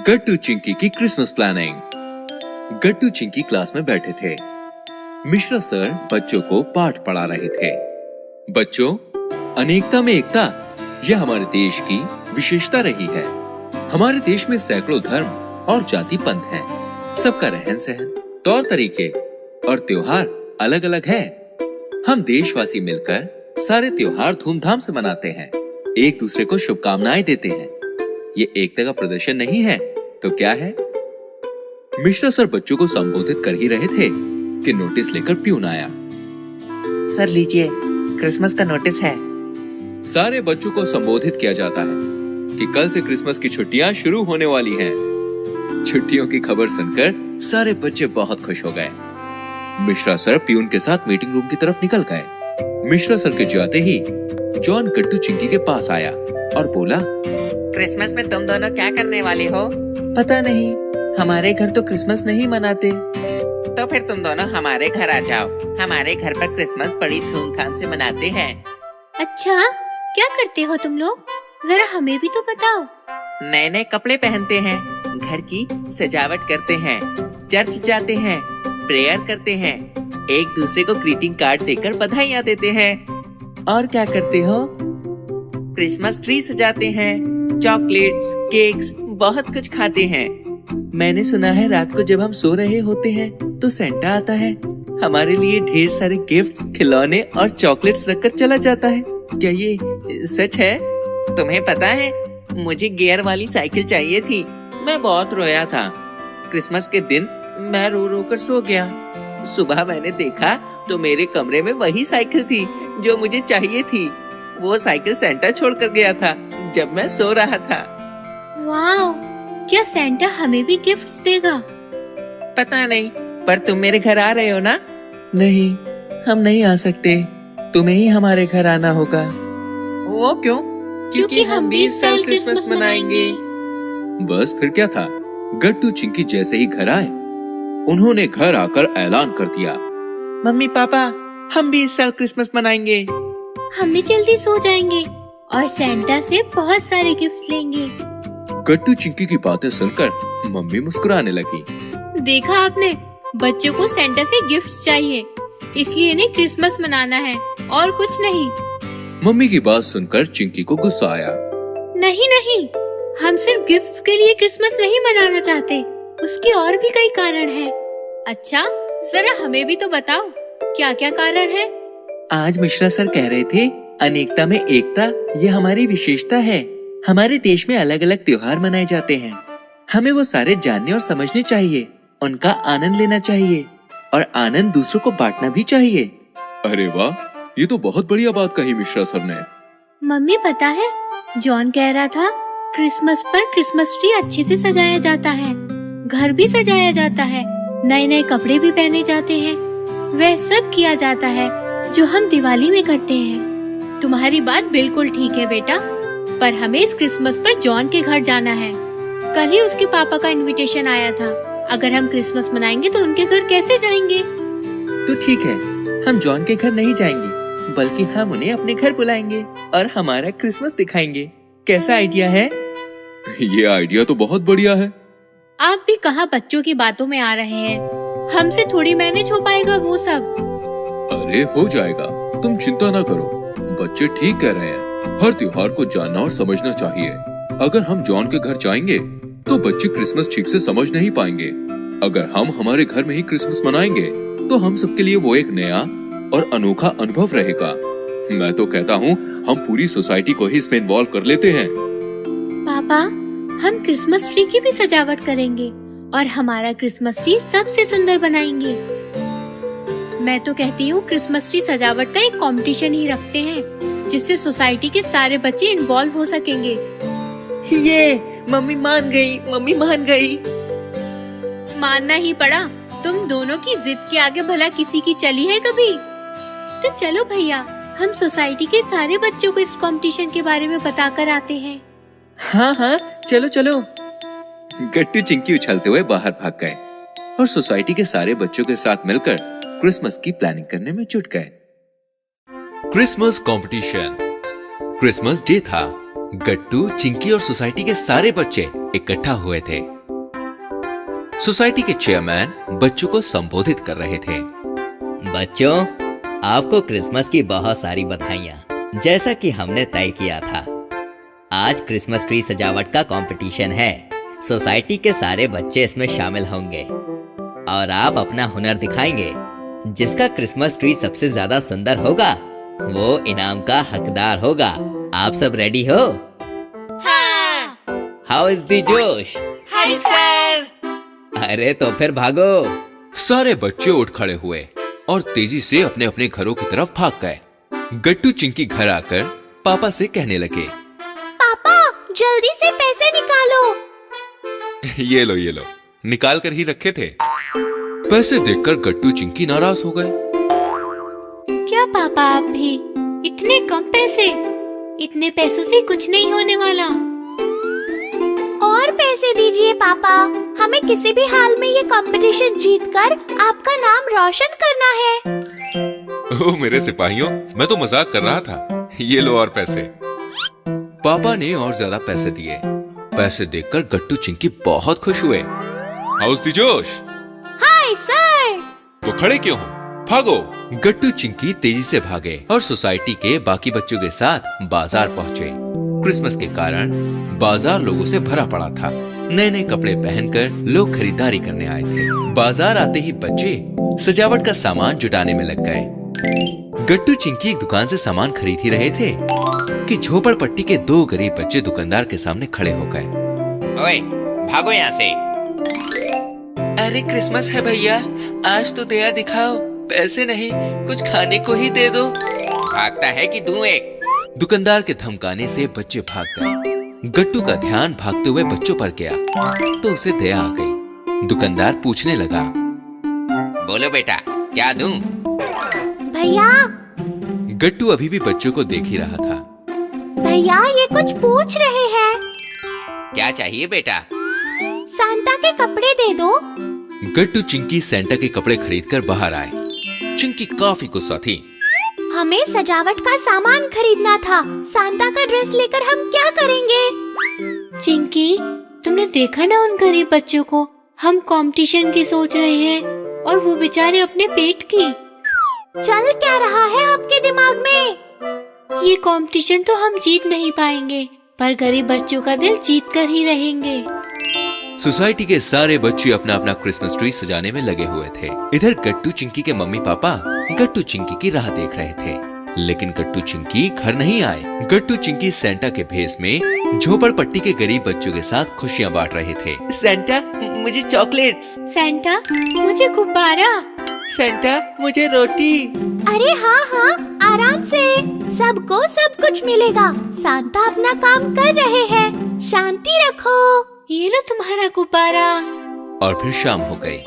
गट्टू चिंकी की Christmas planning. गट्टू Chinki class में बैठे थे। मिश्रा सर बच्चों को पाठ पढ़ा रहे थे। बच्चों, अनेकता में एकता, यह हमारे देश की विशेषता रही है। हमारे देश में सैकड़ों धर्म और जाति पंथ हैं। सबका रहन सहन, तौर तरीके और त्योहार अलग अलग है। हम देशवासी मिलकर सारे त्योहार धूमधाम से मनाते हैं, एक दूसरे को शुभकामनाएं देते हैं। ये एकता का प्रदर्शन नहीं है तो क्या है? मिश्रा सर बच्चों को संबोधित कर ही रहे थे कि नोटिस लेकर प्यून आया। सर लीजिए, क्रिसमस का नोटिस है। सारे बच्चों को संबोधित किया जाता है कि कल से क्रिसमस की छुट्टियां शुरू होने वाली हैं। छुट्टियों की खबर सुनकर सारे बच्चे बहुत खुश हो गए। मिश्रा सर प्यून के साथ मीटिंग रूम की तरफ निकल गए। मिश्रा सर के जाते ही जॉन गट्टू चिंकी के पास आया और बोला, क्रिसमस में तुम दोनों क्या करने वाले हो? पता नहीं, हमारे घर तो क्रिसमस नहीं मनाते। तो फिर तुम दोनों हमारे घर आ जाओ। हमारे घर पर क्रिसमस बड़ी धूमधाम से मनाते हैं। अच्छा, क्या करते हो तुम लोग? जरा हमें भी तो बताओ। नए नए कपड़े पहनते हैं, घर की सजावट करते हैं, चर्च जाते हैं, प्रेयर करते हैं, एक दूसरे को ग्रीटिंग कार्ड देकर बधाइयाँ देते हैं। और क्या करते हो? क्रिसमस ट्री सजाते हैं, चॉकलेट्स, केक्स, बहुत कुछ खाते हैं। मैंने सुना है रात को जब हम सो रहे होते हैं तो सेंटा आता है, हमारे लिए ढेर सारे गिफ्ट्स, खिलौने और चॉकलेट्स रखकर चला जाता है। क्या ये सच है? तुम्हें पता है, मुझे गियर वाली साइकिल चाहिए थी। मैं बहुत रोया था। क्रिसमस के दिन मैं रो रो कर सो गया। सुबह मैंने देखा तो मेरे कमरे में वही साइकिल थी जो मुझे चाहिए थी। वो साइकिल सेंटा छोड़ कर गया था जब मैं सो रहा था। वाव, क्या सेंटा हमें भी गिफ्ट्स देगा? पता नहीं, पर तुम मेरे घर आ रहे हो ना? नहीं, हम नहीं आ सकते। तुम्हें ही हमारे घर आना होगा। वो क्यों? क्योंकि हम 20 साल क्रिसमस मनाएंगे। बस फिर क्या था। गट्टू चिंकी जैसे ही घर आए, उन्होंने घर आकर ऐलान कर दिया, मम्मी पापा, हम 20 साल क्रिसमस मनाएंगे। हम भी जल्दी सो जाएंगे और सेंटा से बहुत सारे गिफ्ट लेंगे। गट्टू चिंकी की बातें सुनकर मम्मी मुस्कुराने लगी। देखा आपने, बच्चों को सेंटा से गिफ्ट्स चाहिए, इसलिए इन्हें क्रिसमस मनाना है और कुछ नहीं। मम्मी की बात सुनकर चिंकी को गुस्सा आया। नहीं नहीं, हम सिर्फ गिफ्ट्स के लिए क्रिसमस नहीं मनाना चाहते, उसके और भी कई कारण हैं। अच्छा, जरा हमें भी तो बताओ, क्या क्या कारण है? आज मिश्रा सर कह रहे थे, अनेकता में एकता, ये हमारी विशेषता है। हमारे देश में अलग अलग त्योहार मनाए जाते हैं। हमें वो सारे जानने और समझने चाहिए, उनका आनंद लेना चाहिए और आनंद दूसरों को बांटना भी चाहिए। अरे वाह, ये तो बहुत बढ़िया बात कही मिश्रा सर ने। मम्मी पता है, जॉन कह रहा था क्रिसमस पर क्रिसमस ट्री अच्छे से सजाया जाता है, घर भी सजाया जाता है, नए नए कपड़े भी पहने जाते हैं। वह सब किया जाता है जो हम दिवाली में करते हैं। तुम्हारी बात बिल्कुल ठीक है बेटा, पर हमें इस क्रिसमस पर जॉन के घर जाना है। कल ही उसके पापा का इनविटेशन आया था। अगर हम क्रिसमस मनाएंगे तो उनके घर कैसे जाएंगे? तो ठीक है, हम जॉन के घर नहीं जाएंगे, बल्कि हम उन्हें अपने घर बुलाएंगे और हमारा क्रिसमस दिखाएंगे। कैसा आइडिया है? ये आइडिया तो बहुत बढ़िया है। आप भी कहाँ बच्चों की बातों में आ रहे हैं? हमसे थोड़ी मैनेज हो पाएगा वो सब। अरे हो जाएगा, तुम चिंता ना करो। बच्चे ठीक कह रहे हैं, हर त्योहार को जानना और समझना चाहिए। अगर हम जॉन के घर जाएंगे तो बच्चे क्रिसमस ठीक से समझ नहीं पाएंगे। अगर हम हमारे घर में ही क्रिसमस मनाएंगे तो हम सबके लिए वो एक नया और अनोखा अनुभव रहेगा। मैं तो कहता हूँ हम पूरी सोसाइटी को ही इसमें इन्वॉल्व कर लेते हैं। पापा, हम क्रिसमस ट्री की भी सजावट करेंगे और हमारा क्रिसमस ट्री सबसे सुंदर बनाएंगे। मैं तो कहती हूँ क्रिसमस ट्री सजावट का एक कंपटीशन ही रखते हैं, जिससे सोसाइटी के सारे बच्चे इन्वॉल्व हो सकेंगे। ये मम्मी मान गई, मम्मी मान गई। मानना ही पड़ा। तुम दोनों की जिद के आगे भला किसी की चली है कभी? तो चलो भैया, हम सोसाइटी के सारे बच्चों को इस कंपटीशन के बारे में बताकर आते हैं। हाँ हाँ, चलो चलो। गट्टू चिंकी उछलते हुए बाहर भाग गए और सोसाइटी के सारे बच्चों के साथ मिलकर क्रिसमस की प्लानिंग करने में जुट गए। Christmas competition. क्रिसमस डे था। गट्टू, चिंकी और सोसाइटी के सारे बच्चे इकट्ठा हुए थे। सोसाइटी के चेयरमैन बच्चों को संबोधित कर रहे थे। बच्चों, आपको क्रिसमस की बहुत सारी बधाइयाँ। जैसा कि हमने तय किया था, आज क्रिसमस ट्री सजावट का कंपटीशन है। सोसाइटी के सारे बच्चे इसमें शामिल होंगे और आप अपना हुनर दिखाएंगे। जिसका क्रिसमस ट्री सबसे ज्यादा सुंदर होगा वो इनाम का हकदार होगा। आप सब रेडी हो? हाँ। हाउ इज द जोश? Hi sir. अरे तो फिर भागो। सारे बच्चे उठ खड़े हुए और तेजी से अपने अपने घरों की तरफ भाग गए। गट्टू चिंकी घर आकर पापा से कहने लगे, पापा जल्दी से पैसे निकालो। ये लो, निकाल कर ही रखे थे। पैसे देखकर गट्टू चिंकी नाराज हो गए। क्या पापा आप भी? इतने कम पैसे? इतने पैसों से कुछ नहीं होने वाला। और पैसे दीजिए पापा, हमें किसी भी हाल में ये कंपटीशन जीतकर आपका नाम रोशन करना है। ओह मेरे सिपाहियों, मैं तो मजाक कर रहा था। ये लो और पैसे। पापा ने और ज्यादा पैसे दिए। पैसे देखकर गट्टू चिंकी बहुत खुश हुए। हाउस दी जोश? Hi sir. तो खड़े क्यों हो? भागो। गट्टू चिंकी तेजी से भागे और सोसाइटी के बाकी बच्चों के साथ बाजार पहुँचे। क्रिसमस के कारण बाजार लोगों से भरा पड़ा था। नए नए कपड़े पहनकर लोग खरीदारी करने आए थे। बाजार आते ही बच्चे सजावट का सामान जुटाने में लग गए। गट्टू चिंकी एक दुकान से सामान खरीद ही रहे थे कि झोपड़पट्टी के दो गरीब बच्चे दुकानदार के सामने खड़े हो गए। ओए, भागो यहाँ से। अरे क्रिसमस है भैया, आज तो दया दिखाओ। पैसे नहीं, कुछ खाने को ही दे दो। भागता है कि दूं एक? दुकानदार के धमकाने से बच्चे भाग गए। गट्टू का ध्यान भागते हुए बच्चों पर गया तो उसे दया आ गई। दुकानदार पूछने लगा, बोलो बेटा, क्या दूं? भैया। गट्टू अभी भी बच्चों को देख ही रहा था। भैया ये कुछ पूछ रहे हैं। क्या चाहिए बेटा? सांता के कपड़े दे दो। गट्टू चिंकी सेंटा के कपड़े खरीदकर बाहर आए। चिंकी काफी गुस्सा थी। हमें सजावट का सामान खरीदना था। सांता का ड्रेस लेकर हम क्या करेंगे? चिंकी, तुमने देखा ना उन गरीब बच्चों को? हम कंपटीशन की सोच रहे हैं और वो बेचारे अपने पेट की। चल क्या रहा है आपके दिमाग में? ये कंपटीशन तो हम जीत नहीं पाएंगे, पर गरीब बच्चों का दिल जीत कर ही रहेंगे। सोसाइटी के सारे बच्चे अपना अपना क्रिसमस ट्री सजाने में लगे हुए थे। इधर गट्टू चिंकी के मम्मी पापा गट्टू चिंकी की राह देख रहे थे, लेकिन गट्टू चिंकी घर नहीं आए। गट्टू चिंकी सेंटा के भेष में झोपड़पट्टी के गरीब बच्चों के साथ खुशियाँ बांट रहे थे। सेंटा मुझे चॉकलेट्स। सेंटा मुझे गुब्बारा। सेंटा मुझे रोटी। अरे हाँ, आराम से, सबको सब कुछ मिलेगा। सांता अपना काम कर रहे हैं, शांति रखो। ये लो तुम्हारा गुब्बारा। और फिर शाम हो गई।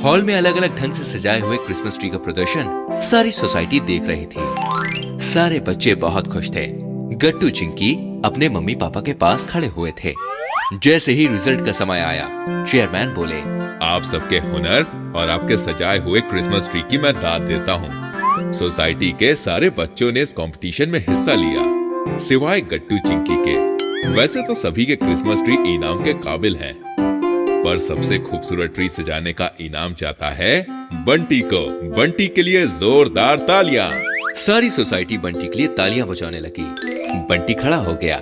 हॉल में अलग अलग ढंग से सजाए हुए क्रिसमस ट्री का प्रदर्शन सारी सोसाइटी देख रही थी। सारे बच्चे बहुत खुश थे। गट्टू चिंकी अपने मम्मी पापा के पास खड़े हुए थे। जैसे ही रिजल्ट का समय आया, चेयरमैन बोले, आप सबके हुनर और आपके सजाए हुए क्रिसमस ट्री की मैं दाद देता हूँ। सोसाइटी के सारे बच्चों ने इस कंपटीशन में हिस्सा लिया, सिवाय गट्टू चिंकी के। वैसे तो सभी के क्रिसमस ट्री इनाम के काबिल हैं, पर सबसे खूबसूरत ट्री सजाने का इनाम जाता है बंटी को। बंटी के लिए जोरदार तालियां। सारी सोसाइटी बंटी के लिए तालियां बजाने लगी। बंटी खड़ा हो गया।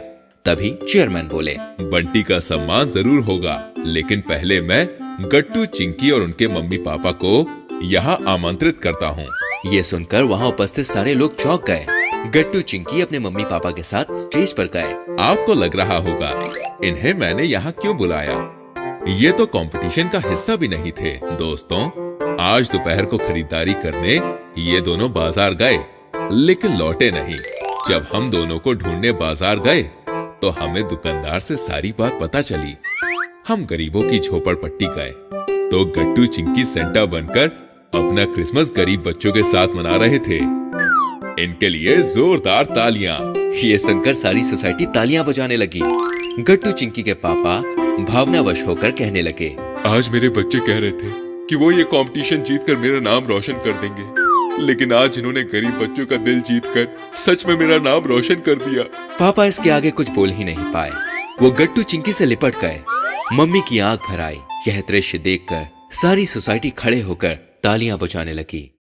तभी चेयरमैन बोले, बंटी का सम्मान जरूर होगा, लेकिन पहले मैं गट्टू चिंकी और उनके मम्मी पापा को यहाँ आमंत्रित करता हूँ। ये सुनकर वहाँ उपस्थित सारे लोग चौंक गए। गट्टू चिंकी अपने मम्मी पापा के साथ स्टेज पर गए। आपको लग रहा होगा इन्हें मैंने यहाँ क्यों बुलाया? ये तो कंपटीशन का हिस्सा भी नहीं थे। दोस्तों, आज दोपहर को खरीदारी करने ये दोनों बाजार गए, लेकिन लौटे नहीं। जब हम दोनों को ढूंढने बाजार गए तो हमें दुकानदार से सारी बात पता चली। हम गरीबों की झोपड़पट्टी गए तो गट्टू चिंकी सेंटा बनकर अपना क्रिसमस गरीब बच्चों के साथ मना रहे थे। इनके लिए जोरदार तालियां। ये सुनकर सारी सोसाइटी तालियां बजाने लगी। गट्टू चिंकी के पापा भावनावश होकर कहने लगे, आज मेरे बच्चे कह रहे थे कि वो ये कंपटीशन जीतकर मेरा नाम रोशन कर देंगे, लेकिन आज इन्होंने गरीब बच्चों का दिल जीतकर सच में मेरा नाम रोशन कर दिया। पापा इसके आगे कुछ बोल ही नहीं पाए। वो गट्टू चिंकी से लिपट गए। मम्मी की आंख भर आई। यह दृश्य देखकर सारी सोसाइटी खड़े होकर तालियां बजाने लगी।